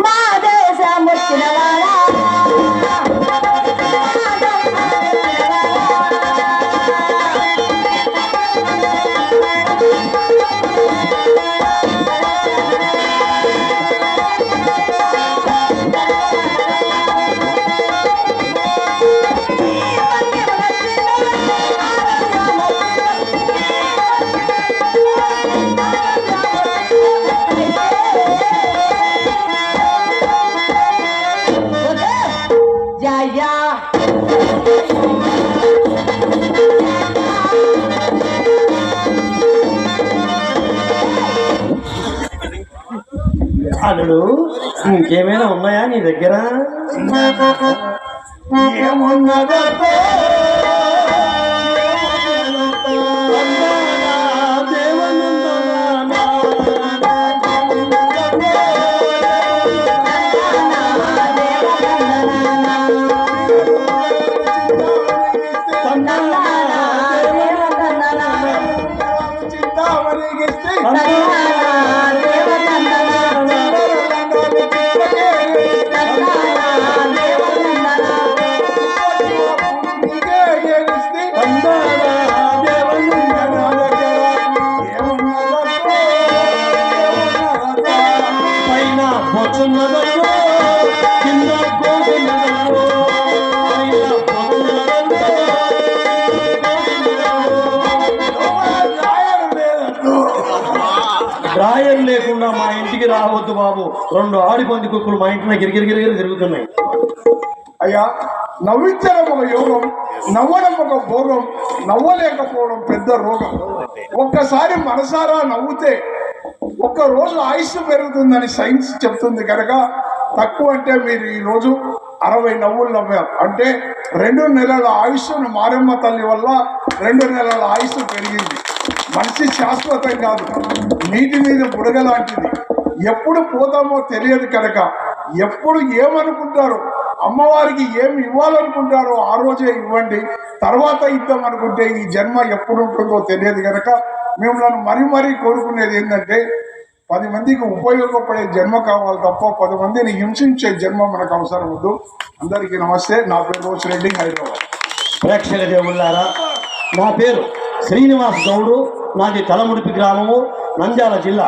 మా దేశం వచ్చిన వాడా అల్లుడు, ఇంకేమైనా ఉన్నాయా నీ దగ్గర? ఏమున్నదో డ్రాయర్ లేకుండా మా ఇంటికి రావద్దు బాబు. 2 ఆడిపంది కుక్కలు మా ఇంటిని గిరిగిరి తిరుగుతున్నాయి. అయ్యా, నవ్వించడం ఒక యోగం, నవ్వడం ఒక భోగం, నవ్వలేకపోవడం పెద్ద రోగం. ఒక్కసారి మనసారా నవ్వుతే ఒక్కరోజు ఆయుష్ పెరుగుతుందని సైన్స్ చెప్తుంది కనుక తక్కువ అంటే మీరు ఈరోజు 60 నవ్వులు నవ్వారు అంటే 2 నెలల ఆయుష్ను మారమ్మ తల్లి వల్ల 2 నెలల ఆయుష్ పెరిగింది. మనిషి శాశ్వతం కాదు, నీటి మీద బుడగ లాంటిది. ఎప్పుడు పోతామో తెలియదు కనుక ఎప్పుడు ఏమనుకుంటారో, అమ్మవారికి ఏమి ఇవ్వాలనుకుంటారో ఆ రోజే ఇవ్వండి. తర్వాత ఇద్దాం అనుకుంటే ఈ జన్మ ఎప్పుడు ఉంటుందో తెలియదు కనుక మిమ్మల్ని మరీ కోరుకునేది ఏంటంటే 10 మందికి ఉపయోగపడే జన్మ కావాలి తప్ప 10 మందిని హింసించే జన్మ మనకు అవసరం వద్దు. అందరికీ నమస్తే. నా పేరు రోష్ రెడ్డి, హైదరాబాద్. ప్రేక్షక దేవుళ్ళారా, నా పేరు శ్రీనివాస్ గౌడు, నాది తలముడిపి గ్రామము, నంద్యాల జిల్లా.